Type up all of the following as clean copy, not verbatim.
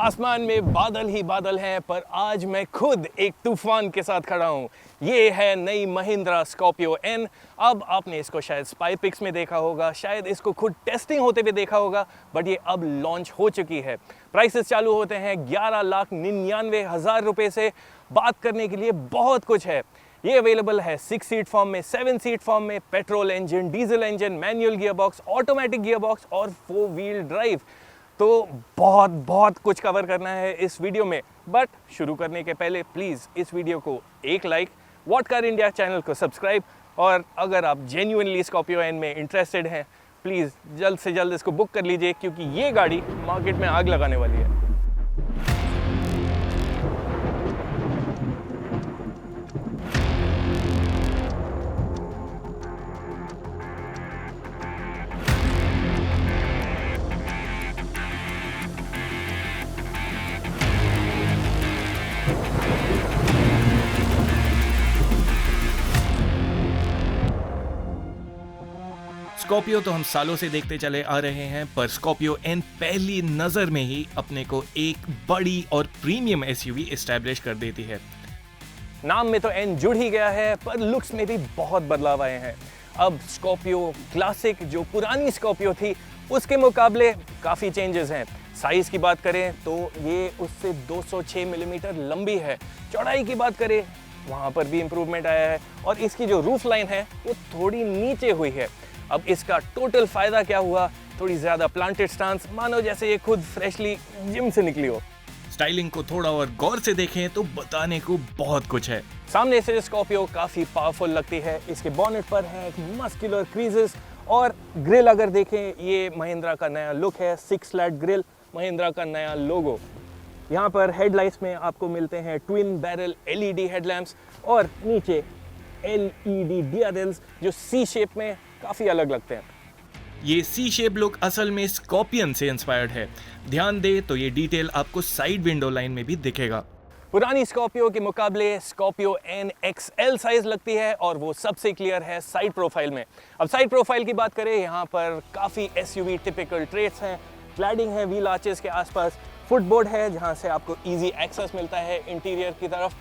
आसमान में बादल ही बादल हैं, पर आज मैं खुद एक तूफान के साथ खड़ा हूँ। ये है नई महिंद्रा स्कॉर्पियो एन। अब आपने इसको शायद स्पाई पिक्स में देखा होगा, शायद इसको खुद टेस्टिंग होते हुए देखा होगा, बट ये अब लॉन्च हो चुकी है। प्राइसेस चालू होते हैं 11,99,000 रुपये से। बात करने के लिए बहुत कुछ है। ये अवेलेबल है 6 सीट फॉर्म में, 7 सीट फॉर्म में, petrol engine, diesel engine, manual gear box, automatic gear box और 4 व्हील ड्राइव। तो बहुत कुछ कवर करना है इस वीडियो में। बट शुरू करने के पहले प्लीज़ इस वीडियो को एक like, what Car India channel को सब्सक्राइब, और अगर आप जेन्युइनली स्कॉर्पियो एन में इंटरेस्टेड हैं प्लीज़ जल्द से जल्द इसको बुक कर लीजिए, क्योंकि ये गाड़ी मार्केट में आग लगाने वाली है। स्कॉर्पियो तो हम सालों से देखते चले आ रहे हैं, पर स्कॉर्पियो एन पहली नजर में ही अपने को एक बड़ी और प्रीमियम एसयूवी एस्टैब्लिश कर देती है। नाम में तो एन जुड़ ही गया है, पर लुक्स में भी बहुत बदलाव आए हैं। अब स्कॉर्पियो क्लासिक जो पुरानी स्कॉर्पियो थी उसके मुकाबले काफ़ी चेंजेस हैं। साइज़ की बात करें तो ये उससे 206 मिलीमीटर लंबी है। चौड़ाई की बात करें वहाँ पर भी इम्प्रूवमेंट आया है, और इसकी जो रूफ लाइन है वो थोड़ी नीचे हुई है। अब इसका टोटल फायदा क्या हुआ? थोड़ी ज्यादा प्लांटेड स्टांस, मानो जैसे ये खुद फ्रेशली जिम से निकली हो। स्टाइलिंग को थोड़ा और गौर से देखें तो बताने को बहुत कुछ है। सामने से स्कॉर्पियो काफी पावरफुल लगती है। इसके बॉनेट पर है मस्कुलर क्रीजेस, और ग्रिल अगर देखें ये महिंद्रा का नया लुक है। 6 स्लैट ग्रिल, महिंद्रा का नया लोगो। यहाँ पर हेडलाइट्स में आपको मिलते हैं ट्विन बैरल एलईडी हेडलैम्प्स, और नीचे एलईडी डीआरएल्स जो सी शेप में काफी अलग लगते हैं। ये सी शेप लुक असल में स्कॉर्पियन से इंस्पायर्ड है। ध्यान दे तो ये डिटेल आपको साइड विंडो लाइन में भी दिखेगा। पुरानी स्कॉर्पियो के मुकाबले स्कॉर्पियो एन एक्सएल साइज लगती है, और वो सबसे क्लियर है साइड प्रोफाइल में। अब साइड प्रोफाइल की बात करें, यहाँ पर काफ़ी एसयूवी टिपिकल ट्रेट्स हैं। क्लैडिंग है व्हील आर्चेस के आसपास, फुटबोर्ड है जहाँ से आपको इजी एक्सेस मिलता है इंटीरियर की तरफ,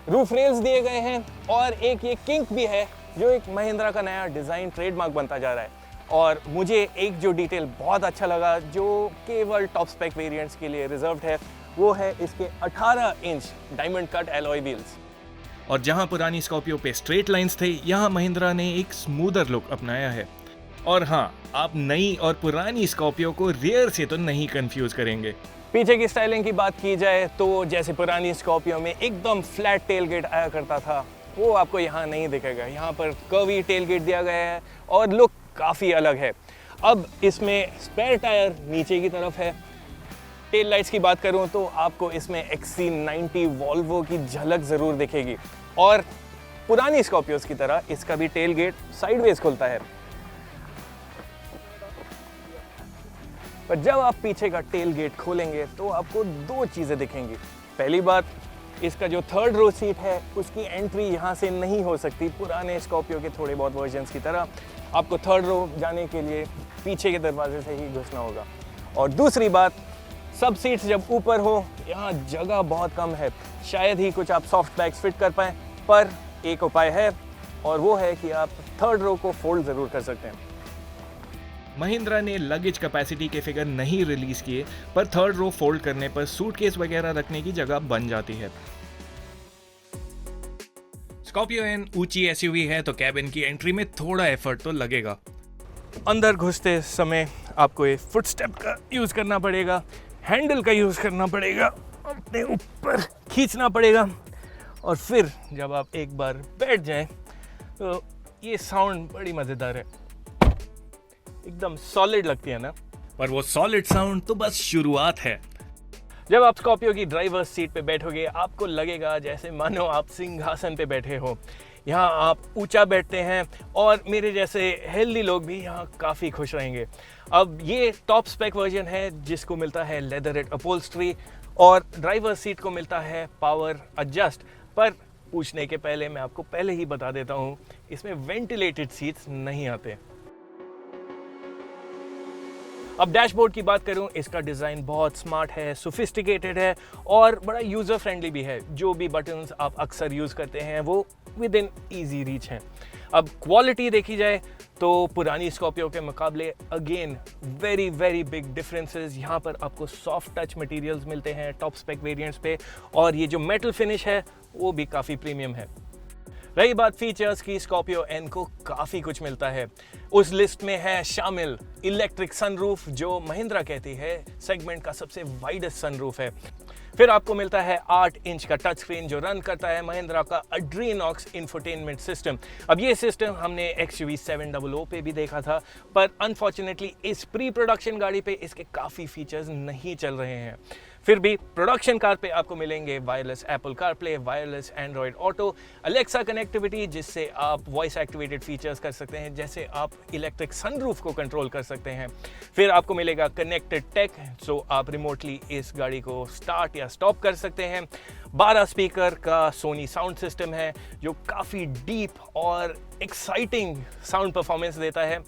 रूफ रेल्स दिए गए हैं, और एक ये किंक भी है जो एक महिंद्रा का नया डिज़ाइन ट्रेडमार्क बनता जा रहा है। और मुझे एक जो डिटेल बहुत अच्छा लगा जो केवल टॉप स्पेक वेरिएंट्स के लिए रिजर्व्ड है, वो है इसके 18 inch diamond cut alloy wheels. और जहां पुरानी स्कॉर्पियो पे स्ट्रेट लाइंस थे, यहां महिंद्रा ने एक स्मूदर लुक अपनाया है। और हाँ, आप नई और पुरानी स्कॉर्पियो को रियर से तो नहीं कंफ्यूज करेंगे। पीछे की स्टाइलिंग की बात की जाए तो जैसे पुरानी स्कॉर्पियो में एकदम फ्लैट टेलगेट आया करता था, वो आपको यहाँ नहीं दिखेगा। यहाँ पर कर्वी टेलगेट दिया गया है और लुक काफ़ी अलग है। अब इसमें स्पेयर टायर नीचे की तरफ है। टेल लाइट्स की बात करूँ तो आपको इसमें XC90 वॉल्वो की झलक ज़रूर दिखेगी, और पुरानी स्कॉर्पियोज की तरह इसका भी टेलगेट साइडवेज खुलता है। पर जब आप पीछे का टेलगेट खोलेंगे तो आपको 2 चीज़ें दिखेंगी। पहली बात, इसका जो थर्ड रो सीट है उसकी एंट्री यहाँ से नहीं हो सकती। पुराने स्कॉर्पियो के थोड़े बहुत वर्जन्स की तरह आपको थर्ड रो जाने के लिए पीछे के दरवाजे से ही घुसना होगा। और दूसरी बात, सब सीट्स जब ऊपर हो यहाँ जगह बहुत कम है। शायद ही कुछ आप सॉफ्ट बैग्स फिट कर पाएँ, पर एक उपाय है, और वो है कि आप थर्ड रो को फोल्ड ज़रूर कर सकते हैं। महिंद्रा ने लगेज कैपेसिटी के फिगर नहीं रिलीज किए, पर थर्ड रो फोल्ड करने पर सूटकेस वगैरह रखने की जगह बन जाती है। स्कॉर्पियो एन ऊंची एसयूवी है, तो कैबिन की एंट्री में थोड़ा एफर्ट तो लगेगा। अंदर घुसते समय आपको एक फुटस्टेप का यूज़ करना पड़ेगा, हैंडल का यूज़ करना पड़ेगा, अपने ऊपर खींचना पड़ेगा, और फिर जब आप एक बार बैठ जाएं तो ये साउंड बड़ी मज़ेदार है। एकदम सॉलिड लगती है ना। पर वो सॉलिड साउंड तो बस शुरुआत है। जब आप स्कॉर्पियो की ड्राइवर सीट पे बैठोगे आपको लगेगा जैसे मानो आप सिंहासन पे बैठे हो। यहाँ आप ऊंचा बैठते हैं, और मेरे जैसे हेल्दी लोग भी यहाँ काफ़ी खुश रहेंगे। अब ये टॉप स्पेक वर्जन है जिसको मिलता है लेदरेट अपहोल्स्ट्री, और ड्राइवर सीट को मिलता है पावर एडजस्ट। पर पूछने के पहले मैं आपको पहले ही बता देता हूँ, इसमें वेंटिलेटेड सीट्स नहीं आते। अब डैशबोर्ड की बात करूं, इसका डिज़ाइन बहुत स्मार्ट है, सोफिस्टिकेटेड है और बड़ा यूज़र फ्रेंडली भी है। जो भी बटन्स आप अक्सर यूज़ करते हैं वो विद इन ईजी रीच हैं। अब क्वालिटी देखी जाए तो पुरानी स्कॉर्पियो के मुकाबले अगेन वेरी बिग डिफरेंसेस। यहाँ पर आपको सॉफ्ट टच मटेरियल्स मिलते हैं टॉप स्पेक वेरिएंट्स पे, और ये जो मेटल फिनिश है वो भी काफ़ी प्रीमियम है। रही बात फीचर्स की, स्कॉर्पियो एन को काफ़ी कुछ मिलता है। उस लिस्ट में है शामिल इलेक्ट्रिक सनरूफ, जो महिंद्रा कहती है सेगमेंट का सबसे वाइडेस्ट सनरूफ है। फिर आपको मिलता है 8 इंच का टच स्क्रीन जो रन करता है महिंद्रा का अड्रीनॉक्स इंफोटेनमेंट सिस्टम। अब ये सिस्टम हमने XUV 700 पे भी देखा था, पर अनफॉर्चुनेटली इस प्री प्रोडक्शन गाड़ी पे इसके काफ़ी फीचर्स नहीं चल रहे हैं। फिर भी प्रोडक्शन कार पे आपको मिलेंगे wireless Apple CarPlay, wireless Android auto, Alexa connectivity जिससे आप वॉइस एक्टिवेटेड फीचर्स कर सकते हैं, जैसे आप इलेक्ट्रिक सनरूफ को कंट्रोल कर सकते हैं। फिर आपको मिलेगा कनेक्टेड टेक, सो आप रिमोटली इस गाड़ी को स्टार्ट या स्टॉप कर सकते हैं। 12 स्पीकर का सोनी साउंड सिस्टम है जो काफ़ी डीप और एक्साइटिंग साउंड परफॉर्मेंस देता है।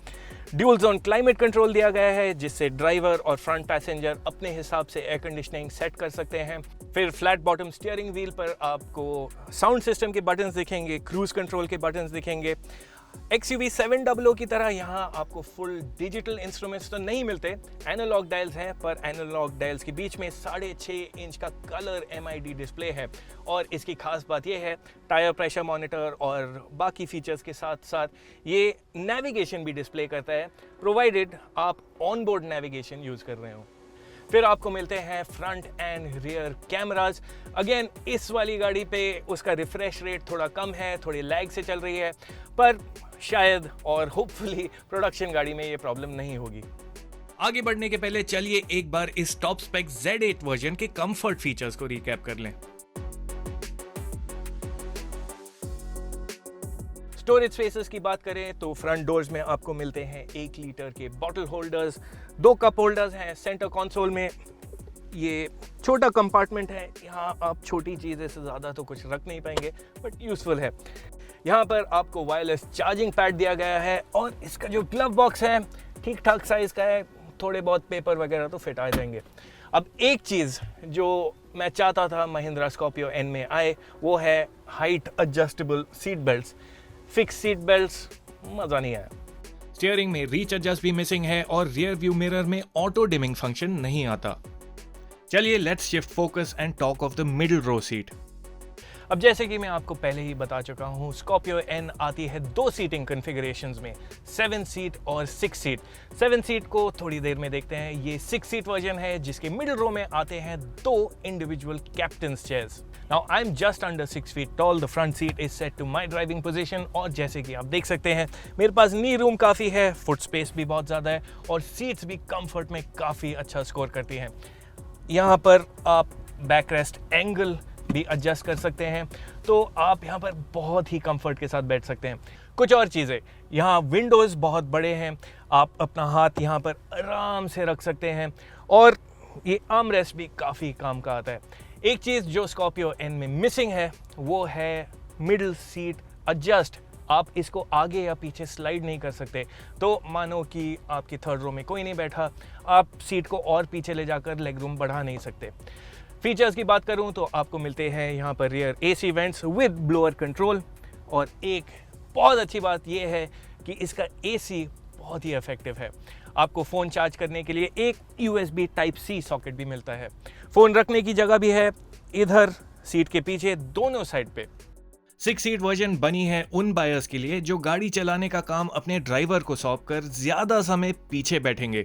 ड्यूल जोन क्लाइमेट कंट्रोल दिया गया है जिससे ड्राइवर और फ्रंट पैसेंजर अपने हिसाब से एयर कंडीशनिंग सेट कर सकते हैं। फिर फ्लैट बॉटम स्टीयरिंग व्हील पर आपको साउंड सिस्टम के बटन्स दिखेंगे, क्रूज कंट्रोल के बटन्स दिखेंगे। XUV 700 की तरह यहाँ आपको फुल डिजिटल इंस्ट्रूमेंट्स तो नहीं मिलते, एनालॉग डायल्स हैं, पर एनालॉग डायल्स के बीच में 6.5 इंच का कलर MID डिस्प्ले है। और इसकी खास बात यह है, टायर प्रेशर मॉनिटर और बाकी फीचर्स के साथ साथ ये नेविगेशन भी डिस्प्ले करता है, प्रोवाइडेड आप ऑन बोर्ड नेविगेशन यूज़ कर रहे हो। फिर आपको मिलते हैं front and rear cameras. Again इस वाली गाड़ी पे उसका रिफ्रेश रेट थोड़ा कम है, थोड़ी लैग से चल रही है, पर शायद और होपफुली प्रोडक्शन गाड़ी में ये प्रॉब्लम नहीं होगी। आगे बढ़ने के पहले चलिए एक बार इस टॉप स्पेक Z8 वर्जन के कंफर्ट फीचर्स को रिकैप कर लें। स्टोरेज स्पेसेस की बात करें तो फ्रंट डोर्स में आपको मिलते हैं 1 लीटर के बॉटल होल्डर्स, 2 कप होल्डर्स हैं। सेंटर कंसोल में ये छोटा कंपार्टमेंट है, यहाँ आप छोटी चीज़ें से ज़्यादा तो कुछ रख नहीं पाएंगे, बट यूज़फुल है। यहाँ पर आपको वायरलेस चार्जिंग पैड दिया गया है और इसका जो ग्लव बॉक्स है ठीक ठाक साइज़ का है, थोड़े बहुत पेपर वगैरह तो फिट आ जाएंगे। अब एक चीज़ जो मैं चाहता था महिंद्रा स्कॉर्पियो एन में आए वो है height adjustable seat belts. Fix seat belts मज़ा नहीं आया। स्टीयरिंग में रीच एडजस्ट भी मिसिंग है और रियर व्यू मिरर में ऑटो डिमिंग फंक्शन नहीं आता। चलिए let's shift focus and talk of the middle row seat. अब जैसे कि मैं आपको पहले ही बता चुका हूँ, स्कॉर्पियो एन आती है 2 सीटिंग कन्फिगरेशंस में, 7 सीट और 6 सीट। 7 सीट को थोड़ी देर में देखते हैं। ये 6 सीट वर्जन है जिसके मिडिल रो में आते हैं 2 individual captains chairs. Now I'm just under 6 feet tall. The front seat is set to my driving position और जैसे कि आप देख सकते हैं मेरे पास नी रूम काफ़ी है, फुट स्पेस भी बहुत ज़्यादा है और सीट्स भी कंफर्ट में काफ़ी अच्छा स्कोर करती हैं। यहाँ पर आप बैक रेस्ट एंगल भी एडजस्ट कर सकते हैं, तो आप यहाँ पर बहुत ही कंफर्ट के साथ बैठ सकते हैं। कुछ और चीज़ें, यहाँ विंडोज़ बहुत बड़े हैं, आप अपना हाथ यहाँ पर आराम से रख सकते हैं और ये आर्म रेस्ट भी काफ़ी काम का आता है। एक चीज़ जो स्कॉर्पियो एन में मिसिंग है वो है मिडिल सीट एडजस्ट। आप इसको आगे या पीछे स्लाइड नहीं कर सकते, तो मानो कि आपकी थर्ड रो में कोई नहीं बैठा, आप सीट को और पीछे ले जाकर लेग रूम बढ़ा नहीं सकते। फीचर्स की बात करूं तो आपको मिलते हैं यहाँ पर rear AC vents with blower control, और एक बहुत अच्छी बात यह है कि इसका AC बहुत ही इफेक्टिव है। आपको फ़ोन चार्ज करने के लिए एक USB Type-C सॉकेट भी मिलता है। फ़ोन रखने की जगह भी है इधर सीट के पीछे दोनों साइड पे। 6 सीट वर्जन बनी है उन बायर्स के लिए जो गाड़ी चलाने का काम अपने ड्राइवर को सौंप कर ज्यादा समय पीछे बैठेंगे,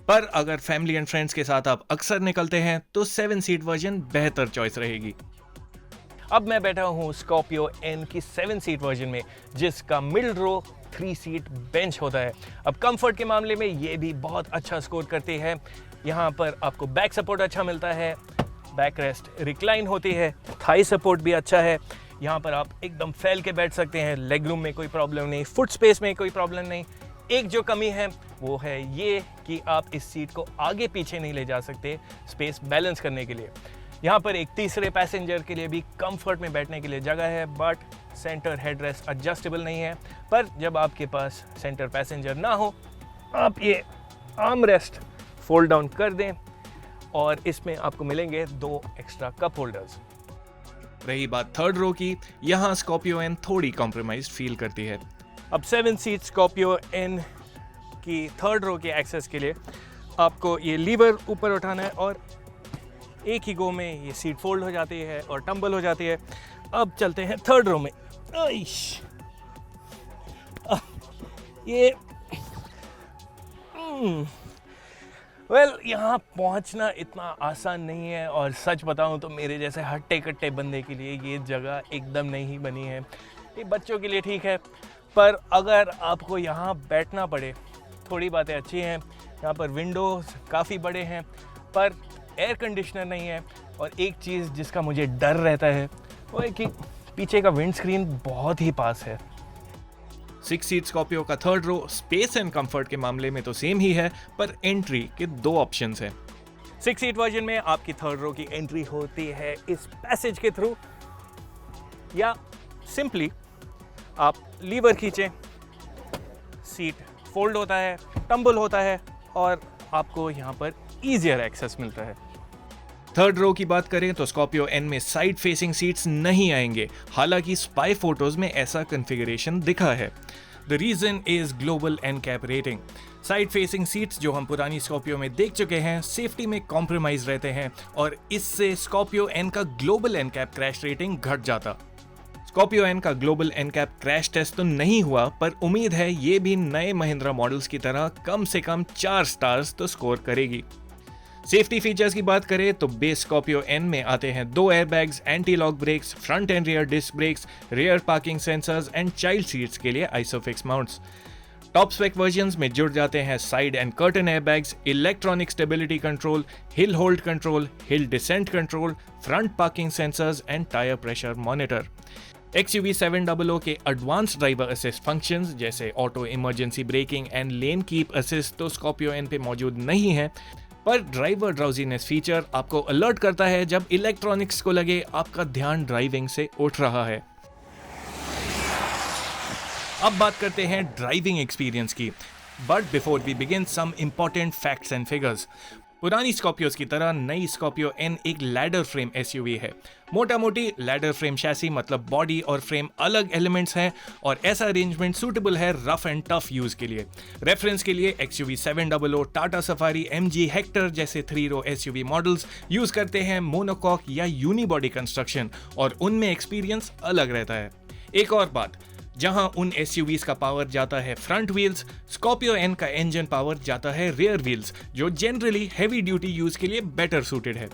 पर अगर फैमिली एंड फ्रेंड्स के साथ आप अक्सर निकलते हैं तो 7 सीट वर्जन बेहतर चॉइस रहेगी। अब मैं बैठा हूँ स्कॉर्पियो एन की 7 सीट वर्जन में जिसका मिडिल रो 3 सीट बेंच होता है। अब कंफर्ट के मामले में ये भी बहुत अच्छा स्कोर करती है। यहाँ पर आपको बैक सपोर्ट अच्छा मिलता है, बैक रेस्ट रिक्लाइन होती है, थाई सपोर्ट भी अच्छा है। यहाँ पर आप एकदम फैल के बैठ सकते हैं, लेग रूम में कोई प्रॉब्लम नहीं, फुट स्पेस में कोई प्रॉब्लम नहीं। एक जो कमी है वो है ये कि आप इस सीट को आगे पीछे नहीं ले जा सकते स्पेस बैलेंस करने के लिए। यहाँ पर एक तीसरे पैसेंजर के लिए भी कंफर्ट में बैठने के लिए जगह है, बट सेंटर हेडरेस्ट एडजस्टेबल नहीं है। पर जब आपके पास सेंटर पैसेंजर ना हो, आप ये आर्म रेस्ट फोल्ड डाउन कर दें और इसमें आपको मिलेंगे 2 एक्स्ट्रा कप होल्डर्स। रही बात थर्ड रो की, यहाँ स्कॉर्पियो एन थोड़ी कॉम्प्रोमाइज्ड फील करती है। अब 7 सीट स्कॉर्पियो एन की थर्ड रो के एक्सेस के लिए आपको ये लीवर ऊपर उठाना है और एक ही गो में ये सीट फोल्ड हो जाती है और टम्बल हो जाती है। अब चलते हैं थर्ड रो में। ये यहाँ पहुँचना इतना आसान नहीं है और सच बताऊँ तो मेरे जैसे हट्टे कट्टे बंदे के लिए ये जगह एकदम नहीं बनी है। ये बच्चों के लिए ठीक है, पर अगर आपको यहाँ बैठना पड़े, थोड़ी बातें अच्छी हैं, यहाँ पर विंडोज़ काफ़ी बड़े हैं पर एयर कंडीशनर नहीं है। और एक चीज़ जिसका मुझे डर रहता है वो है कि पीछे का विंड स्क्रीन बहुत ही पास है। 6 सीट स्कॉर्पियो का third row space and comfort के मामले में तो सेम ही है, पर एंट्री के 2 ऑप्शंस हैं। 6 सीट वर्जन में आपकी थर्ड रो की एंट्री होती है इस पैसेज के थ्रू, या सिंपली आप लीवर खींचें, सीट फोल्ड होता है, टम्बल होता है और आपको यहाँ पर ईजियर एक्सेस मिलता है। थर्ड रो की बात करें तो स्कॉर्पियो एन में साइड फेसिंग सीट्स नहीं आएंगे, हालांकि स्पाई फोटोज में ऐसा कॉन्फ़िगरेशन दिखा है। The reason is global NCAP rating. Side facing seats जो हम पुरानी स्कॉर्पियो में देख चुके हैं, सेफ्टी में कॉम्प्रोमाइज रहते हैं और इससे स्कॉर्पियो एन का ग्लोबल एनकैप क्रैश रेटिंग घट जाता। स्कॉर्पियो एन का ग्लोबल एनकैप क्रैश टेस्ट तो नहीं हुआ, पर उम्मीद है ये भी नए महिंद्रा मॉडल्स की तरह कम से कम 4 स्टार्स तो स्कोर करेगी। सेफ्टी फीचर्स की बात करें तो बेस स्कॉर्पियो एन में आते हैं 2 airbags, anti lock brakes, front and rear disc brakes, rear parking sensors and child seats के लिए Isofix mounts. Top spec versions में जुड़ जाते हैं side and curtain airbags, electronic stability control, hill hold control, hill descent control, front parking sensors and tyre pressure monitor. XUV 700 के advance driver assist functions जैसे auto emergency braking and lane keep assist तो Scorpio N पे मौजूद नहीं है, पर driver drowsiness feature आपको alert करता है जब इलेक्ट्रॉनिक्स को लगे आपका ध्यान ड्राइविंग से उठ रहा है। अब बात करते हैं ड्राइविंग एक्सपीरियंस की, but before we begin some important facts and figures. पुरानी स्कॉर्पियोज की तरह नई स्कॉर्पियो एन एक लैडर फ्रेम SUV है। मोटा मोटी लैडर फ्रेम शैसी मतलब बॉडी और फ्रेम अलग एलिमेंट्स हैं और ऐसा अरेंजमेंट सूटेबल है रफ एंड टफ यूज के लिए। रेफरेंस के लिए XUV 700, Tata safari, MG Hector जैसे 3 रो SUV मॉडल्स यूज करते हैं मोनोकॉक या यूनिबॉडी कंस्ट्रक्शन और उनमें एक्सपीरियंस अलग रहता है। एक और बात, जहां उन SUVs का पावर जाता है फ्रंट व्हील्स, स्कॉर्पियो एन का इंजन पावर जाता है रियर व्हील्स, जो जनरली हैवी ड्यूटी यूज के लिए बेटर सूटेड है।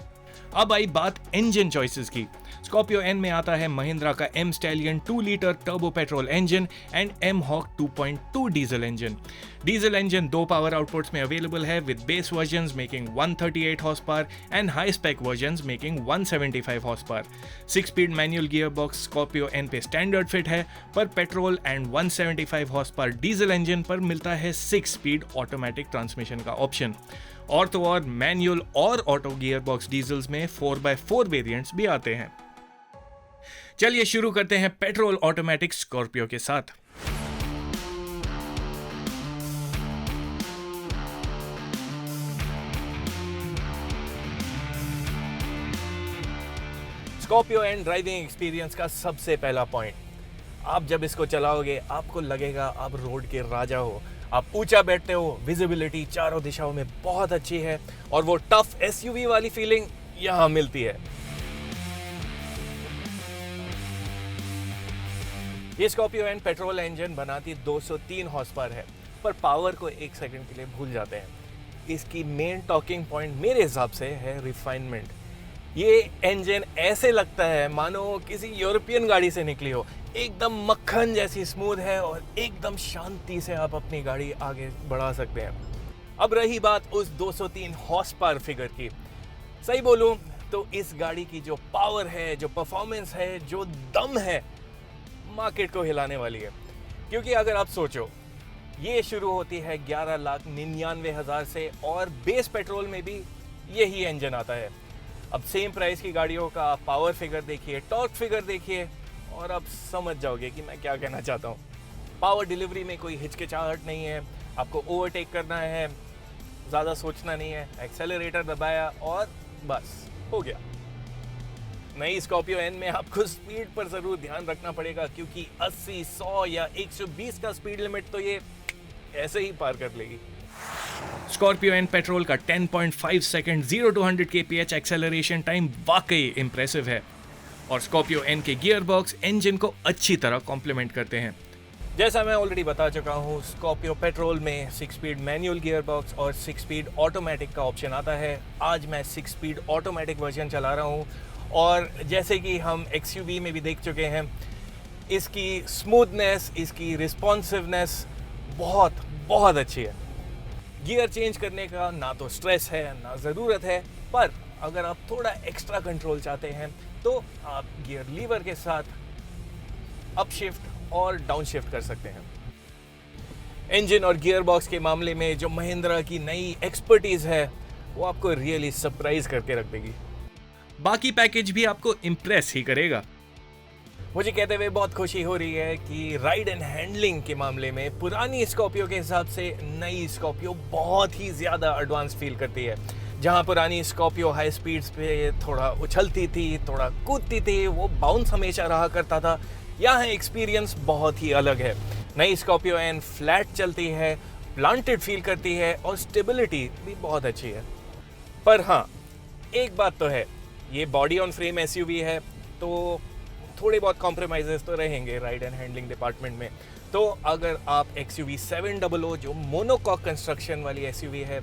अब आई बात इंजन चॉइसेस की। स्कॉर्पियो एन में आता है महिंद्रा का M Stallion 2 litre turbo petrol engine and M Hawk 2.2 diesel engine. Diesel engine 2 power outputs में अवेलेबल है, with base versions making 138 horsepower and high spec versions making 175 horsepower. 6 speed manual gearbox Scorpio N पे standard fit है, पर petrol and 175 horsepower diesel engine पर मिलता है 6 speed automatic transmission का option. और तो और मैनुअल और ऑटो गियर बॉक्स डीजल्स में 4x4 वेरिएंट्स भी आते हैं। चलिए शुरू करते हैं पेट्रोल ऑटोमेटिक स्कॉर्पियो के साथ। स्कॉर्पियो एंड ड्राइविंग एक्सपीरियंस का सबसे पहला पॉइंट, आप जब इसको चलाओगे आपको लगेगा आप रोड के राजा हो। आप ऊंचा बैठते हो, विजिबिलिटी चारों दिशाओं में बहुत अच्छी है और वो टफ SUV वाली फीलिंग यहां मिलती है। ये स्कॉर्पियो एन पेट्रोल इंजन बनाती 203 हॉर्स पावर है, पर पावर को 1 सेकंड के लिए भूल जाते हैं। इसकी मेन टॉकिंग पॉइंट मेरे हिसाब से है रिफाइनमेंट। ये इंजन ऐसे लगता है मानो किसी यूरोपियन गाड़ी से निकली हो, एकदम मक्खन जैसी स्मूथ है और एकदम शांति से आप अपनी गाड़ी आगे बढ़ा सकते हैं। अब रही बात उस 203 हॉर्स पावर फिगर की, सही बोलूं तो इस गाड़ी की जो पावर है, जो परफॉर्मेंस है, जो दम है, मार्केट को हिलाने वाली है। क्योंकि अगर आप सोचो, ये शुरू होती है 11,99,000 से और बेस पेट्रोल में भी यही इंजन आता है। अब सेम प्राइस की गाड़ियों का पावर फिगर देखिए, टॉर्क फिगर देखिए और अब समझ जाओगे कि मैं क्या कहना चाहता हूँ। पावर डिलीवरी में कोई हिचकिचाहट नहीं है, आपको ओवरटेक करना है ज़्यादा सोचना नहीं है, एक्सेलरेटर दबाया और बस हो गया। नई स्कॉर्पियो एन में आपको स्पीड पर ज़रूर ध्यान रखना पड़ेगा, क्योंकि 80, 100 या 120 का स्पीड लिमिट तो ये ऐसे ही पार कर लेगी। स्कॉर्पियो एन पेट्रोल का 10.5 second 0 to 100 kph acceleration time वाकई इंप्रेसिव है, और स्कॉर्पियो एन के गियर बॉक्स इंजन को अच्छी तरह कॉम्प्लीमेंट करते हैं। जैसा मैं ऑलरेडी बता चुका हूँ, स्कॉर्पियो पेट्रोल में 6 स्पीड मैनुअल गियर बॉक्स और 6 स्पीड ऑटोमेटिक का ऑप्शन आता है। आज मैं 6 स्पीड ऑटोमेटिक वर्जन चला रहा हूँ, और जैसे कि हम XUV में भी देख चुके हैं, इसकी स्मूथनेस, इसकी रिस्पॉन्सिवनेस बहुत बहुत अच्छी है। गियर चेंज करने का ना तो स्ट्रेस है ना ज़रूरत है, पर अगर आप थोड़ा एक्स्ट्रा कंट्रोल चाहते हैं तो आप गियर लीवर के साथ अप शिफ्ट और डाउन शिफ्ट कर सकते हैं। इंजन और गियर बॉक्स के मामले में जो महिंद्रा की नई एक्सपर्टीज़ है वो आपको रियली सरप्राइज करके रख देगी। बाकी पैकेज भी आपको इम्प्रेस ही करेगा। मुझे कहते हुए बहुत खुशी हो रही है कि राइड एंड हैंडलिंग के मामले में पुरानी स्कॉर्पियो के हिसाब से नई स्कॉर्पियो बहुत ही ज़्यादा एडवांस फील करती है। जहां पुरानी स्कॉर्पियो हाई स्पीड्स पे थोड़ा उछलती थी, थोड़ा कूदती थी, वो बाउंस हमेशा रहा करता था, यहाँ एक्सपीरियंस बहुत ही अलग है। नई स्कॉर्पियो एन फ्लैट चलती है, प्लांटेड फील करती है और स्टेबिलिटी भी बहुत अच्छी है। पर हाँ, एक बात तो है, ये बॉडी ऑन फ्रेम SUV है, तो थोड़े बहुत कॉम्प्रोमाइज़ेस तो रहेंगे राइड एंड हैंडलिंग डिपार्टमेंट में। तो अगर आप XUV 700 जो मोनोकॉक कंस्ट्रक्शन वाली SUV है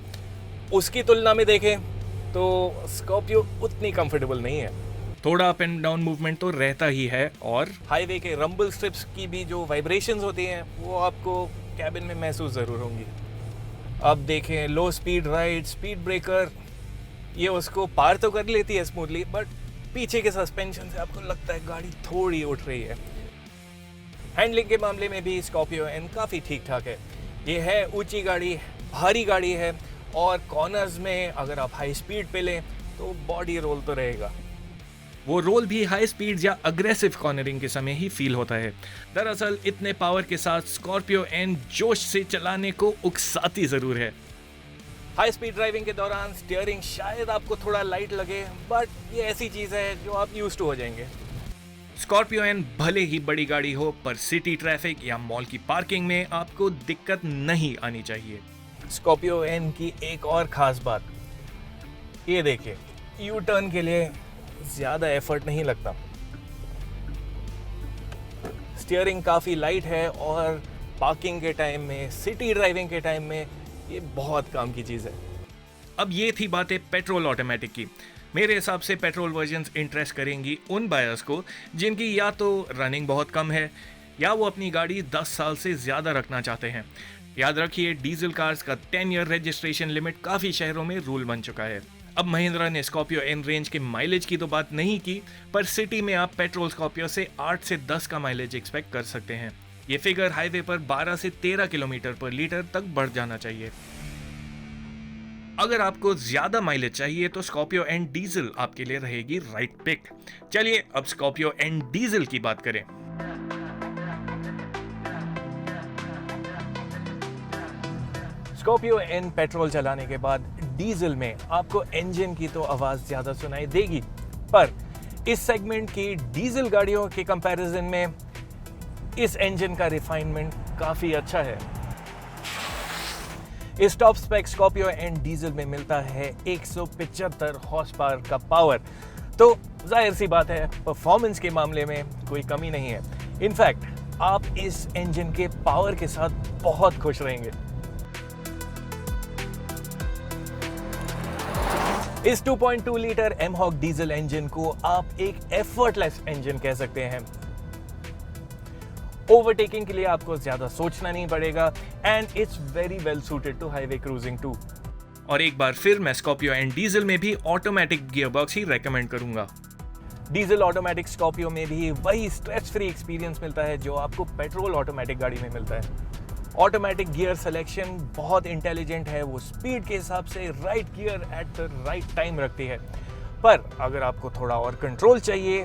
उसकी तुलना में देखें तो स्कॉर्पियो उतनी कंफर्टेबल नहीं है। थोड़ा अप एंड डाउन मूवमेंट तो रहता ही है, और हाईवे के रंबल स्ट्रिप्स की भी जो वाइब्रेशंस होती हैं वो आपको कैबिन में महसूस ज़रूर होंगी। अब देखें लो स्पीड राइड, स्पीड ब्रेकर, ये उसको पार तो कर लेती है स्मूथली, बट पीछे के सस्पेंशन से आपको लगता है गाड़ी थोड़ी उठ रही है। हैंडलिंग के मामले में भी स्कॉर्पियो एन काफ़ी ठीक ठाक है। ये है ऊंची गाड़ी, भारी गाड़ी है, और कॉर्नर्स में अगर आप हाई स्पीड पे लें तो बॉडी रोल तो रहेगा। वो रोल भी हाई स्पीड या अग्रेसिव कॉर्नरिंग के समय ही फील होता है। दरअसल इतने पावर के साथ स्कॉर्पियो एन जोश से चलाने को उकसाती ज़रूर है। हाई स्पीड ड्राइविंग के दौरान स्टीयरिंग शायद आपको थोड़ा लाइट लगे, बट ये ऐसी चीज़ है जो आप यूज्ड टू हो जाएंगे। स्कॉर्पियो एन भले ही बड़ी गाड़ी हो, पर सिटी ट्रैफिक या मॉल की पार्किंग में आपको दिक्कत नहीं आनी चाहिए। स्कॉर्पियो एन की एक और ख़ास बात, ये देखिए, यू टर्न के लिए ज़्यादा एफर्ट नहीं लगता। स्टीयरिंग काफ़ी लाइट है, और पार्किंग के टाइम में, सिटी ड्राइविंग के टाइम में ये बहुत काम की चीज़ है। अब ये थी बातें पेट्रोल ऑटोमेटिक की। मेरे हिसाब से पेट्रोल वर्जन्स इंटरेस्ट करेंगी उन बायर्स को जिनकी या तो रनिंग बहुत कम है या वो अपनी गाड़ी 10 साल से ज़्यादा रखना चाहते हैं। याद रखिए, डीजल कार्स का 10 ईयर रजिस्ट्रेशन लिमिट काफ़ी शहरों में रूल बन चुका है। अब महिंद्रा ने स्कॉर्पियो एन रेंज के माइलेज की तो बात नहीं की, पर सिटी में आप पेट्रोल स्कॉर्पियो से 8 से 10 का माइलेज एक्सपेक्ट कर सकते हैं। ये फिगर हाईवे पर 12 से 13 किलोमीटर पर लीटर तक बढ़ जाना चाहिए। अगर आपको ज्यादा माइलेज चाहिए तो स्कॉर्पियो एन डीजल आपके लिए रहेगी राइट पिक। चलिए अब स्कॉर्पियो एन डीजल की बात करें। स्कॉर्पियो एन पेट्रोल चलाने के बाद डीजल में आपको इंजन की तो आवाज़ ज़्यादा सुनाई देगी, पर इस सेगमेंट की डीजल गाड़ियों के कंपैरिजन में इस इंजन का रिफाइनमेंट काफ़ी अच्छा है। इस top spec Scorpio N diesel में मिलता है 175 हॉर्स पावर का पावर, तो जाहिर सी बात है परफॉर्मेंस के मामले में कोई कमी नहीं है। इनफैक्ट आप इस इंजन के पावर के साथ बहुत खुश रहेंगे। इस 2.2 लीटर एमहॉक डीजल इंजन को आप एक एफर्टलेस इंजन कह सकते हैं। ओवरटेकिंग के लिए आपको ज्यादा सोचना नहीं पड़ेगा, and it's very well suited to highway cruising too. और एक बार फिर मैं स्कॉर्पियो एन डीजल में भी ऑटोमेटिक गियरबॉक्स ही रेकमेंड करूंगा। डीजल ऑटोमेटिक स्कॉर्पियो में भी वही स्ट्रेस फ्री एक्सपीरियंस मिलता है जो आपको पेट्रोल ऑटोमेटिक गाड़ी में मिलता है। ऑटोमेटिक गियर सिलेक्शन बहुत इंटेलिजेंट है, वो स्पीड के हिसाब से right gear at the right time रखती है। पर अगर आपको थोड़ा और कंट्रोल चाहिए,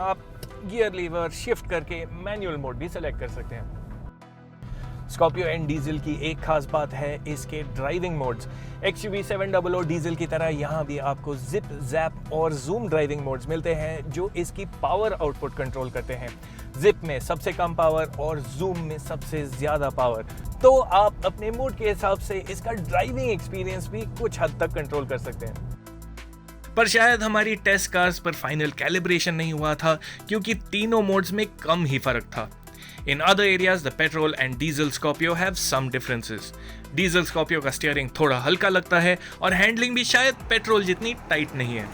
आप गियर लीवर शिफ्ट करके मैनुअल मोड भी सेलेक्ट कर सकते हैं। स्कॉर्पियो एन डीजल की एक खास बात है इसके ड्राइविंग मोड्स। XUV 700 डीजल की तरह यहाँ भी आपको जिप, जैप और जूम ड्राइविंग मोड्स मिलते हैं जो इसकी पावर आउटपुट कंट्रोल करते हैं। जिप में सबसे कम पावर और जूम में सबसे ज़्यादा पावर, तो आप अपने मूड के हिसाब से इसका ड्राइविंग एक्सपीरियंस भी कुछ हद तक कंट्रोल कर सकते हैं। पर शायद हमारी टेस्ट कार्स पर फाइनल कैलिब्रेशन नहीं हुआ था क्योंकि तीनों मोड्स में कम ही फर्क था। In other areas, the petrol and diesel Scorpio have some differences. Diesel Scorpio का स्टीयरिंग थोड़ा हल्का लगता है और हैंडलिंग भी शायद पेट्रोल जितनी टाइट नहीं है।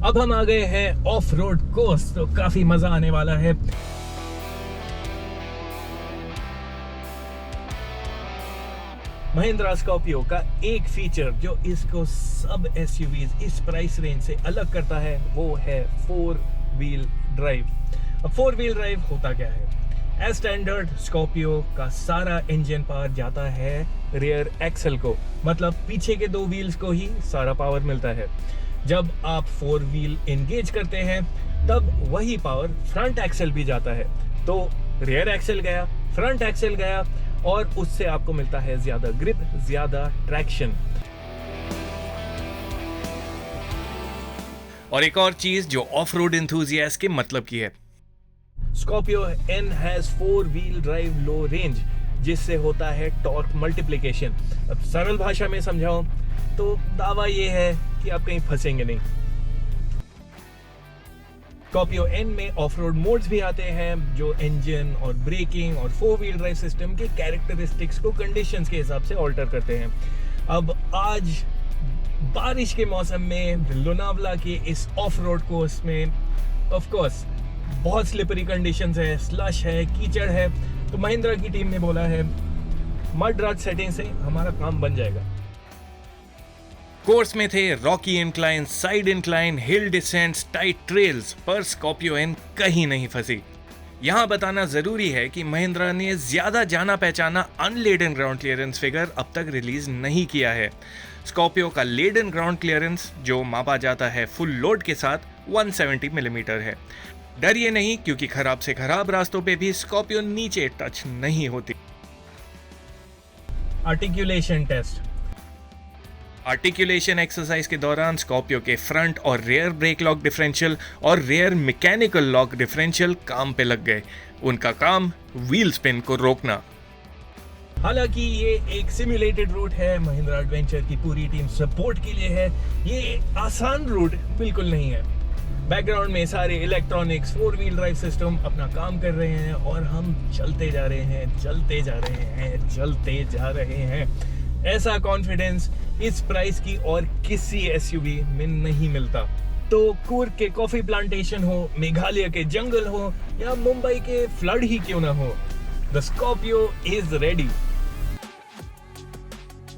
अब हम आ गए हैं ऑफ रोड कोर्स, तो काफी मजा आने वाला है। महिंद्रा स्कॉर्पियो का एक फीचर जो इसको सब एसयूवीज इस प्राइस रेंज से अलग करता है वो है 4 व्हील ड्राइव। अब 4 व्हील ड्राइव होता क्या है? एज स्टैंडर्ड स्कॉर्पियो का सारा इंजन पावर जाता है रियर एक्सल को, मतलब पीछे के 2 व्हील्स को ही सारा पावर मिलता है। जब आप 4 व्हील एंगेज करते हैं तब वही पावर फ्रंट एक्सल भी जाता है, तो रियर एक्सल गया, फ्रंट एक्सल गया और उससे आपको मिलता है ज्यादा ग्रिप, ज्यादा ट्रैक्शन। और एक और चीज जो ऑफ रोड एंथुसियास्ट के मतलब की है, Scorpio N has 4 wheel drive low range, जिससे होता है टॉर्क मल्टीप्लिकेशन। अब सरल भाषा में समझाऊं तो दावा ये है कि आप कहीं फंसेंगे नहीं। स्कॉर्पियो एन में ऑफ रोड मोड्स भी आते हैं जो इंजन और ब्रेकिंग और 4 व्हील ड्राइव सिस्टम के कैरेक्टरिस्टिक्स को कंडीशंस के हिसाब से ऑल्टर करते हैं। अब आज बारिश के मौसम में लोनावला के इस ऑफ रोड कोर्स में ऑफ कोर्स बहुत स्लिपरी कंडीशंस है, स्लश है, कीचड़ है, तो महिंद्रा की टीम ने बोला है मड रॉड सेटिंग से हमारा काम बन जाएगा। कोर्स में थे रॉकी इंक्लाइन, साइड इंक्लाइन, हिल डिसेंट्स, टाइट ट्रेल्स, पर स्कॉर्पियो एन कहीं नहीं फंसी। यहाँ बताना जरूरी है कि महिंद्रा ने ज्यादा जाना पहचाना अनलेडन ग्राउंड क्लियरेंस फिगर अब तक रिलीज नहीं किया है। स्कॉर्पियो का लेडन ग्राउंड क्लियरेंस जो मापा जाता है फुल लोड के साथ 170 मिलीमीटर है। डरिए नहीं, क्योंकि खराब से खराब रास्तों पे भी स्कॉर्पियो नीचे टच नहीं होती। Articulation test. आर्टिकुलेशन एक्सरसाइज के दौरान स्कॉर्पियो के फ्रंट और रियर ब्रेक लॉक डिफरेंशियल और रियर मैकेनिकल लॉक डिफरेंशियल काम पे लग गए। उनका काम व्हील स्पिन को रोकना। हालांकि ये एक सिमुलेटेड रूट है, महिंद्रा एडवेंचर की पूरी टीम सपोर्ट के लिए है, ये आसान रूट बिल्कुल नहीं है। बैकग्राउंड में सारे इलेक्ट्रॉनिक्स, 4 व्हील ड्राइव सिस्टम अपना काम कर रहे हैं और हम चलते जा रहे हैं, चलते जा रहे हैं, चलते जा रहे हैं। ऐसा कॉन्फिडेंस इस प्राइस की और किसी एसयूवी में नहीं मिलता। तो कूर्ग के कॉफी प्लांटेशन हो, मेघालय के जंगल हो या मुंबई के फ्लड ही क्यों ना हो, द स्कॉर्पियो इज रेडी।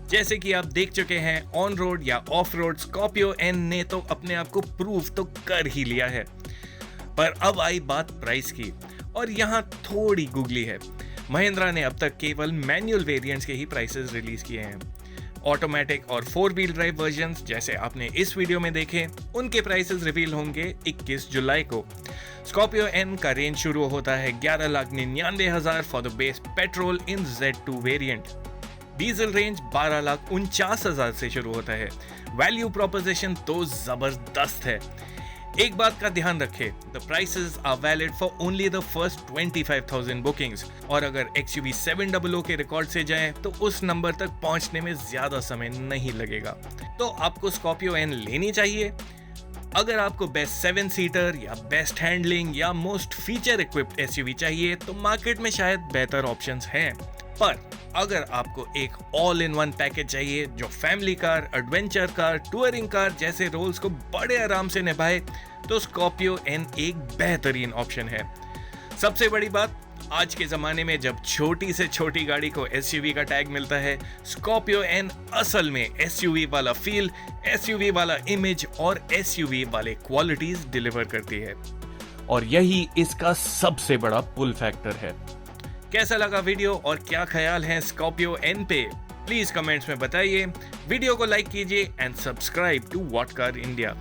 जैसे कि आप देख चुके हैं, ऑन रोड या ऑफ रोड स्कॉर्पियो एन ने तो अपने आप को प्रूव तो कर ही लिया है। पर अब आई बात प्राइस की, और यहाँ थोड़ी गुगली है। महिंद्रा ने अब तक केवल मैनुअल वेरिएंट्स के ही प्राइसेस रिलीज किए हैं। ऑटोमेटिक और 4 व्हील ड्राइव वर्जन्स जैसे आपने इस वीडियो में देखे, उनके प्राइसेस रिवील होंगे 21 जुलाई को। स्कॉर्पियो एन का रेंज शुरू होता है 11,99,000 for the base petrol in Z2 variant. Diesel range 12,49,000 से शुरू होता है। वैल्यू प्रोपोजिशन तो जबरदस्त है। एक बात का ध्यान रखें, the prices are valid for only the first 25,000 bookings, और अगर XUV 700 के रिकॉर्ड से जाएं तो उस नंबर तक पहुंचने में ज्यादा समय नहीं लगेगा। तो आपको स्कॉर्पियो एन लेनी चाहिए। अगर आपको बेस्ट 7 सीटर या बेस्ट हैंडलिंग या मोस्ट फीचर इक्विप्ड एसयूवी चाहिए तो मार्केट में शायद बेहतर ऑप्शंस हैं। पर अगर आपको एक ऑल इन वन पैकेज चाहिए जो family car, adventure car, touring car जैसे रोल्स को बड़े आराम से निभाए, तो स्कॉर्पियो एन एक बेहतरीन ऑप्शन है। सबसे बड़ी बात, आज के जमाने में जब छोटी से छोटी गाड़ी को एसयूवी का टैग मिलता है, स्कॉर्पियो एन असल में एसयूवी वाला फील, एसयूवी वाला इमेज और एसयूवी वाले क्वालिटीज डिलीवर करती है, और यही इसका सबसे बड़ा पुल फैक्टर है। कैसा लगा वीडियो और क्या ख्याल है स्कॉर्पियो एन पे, प्लीज कमेंट्स में बताइए। वीडियो को लाइक कीजिए and subscribe to What Car India.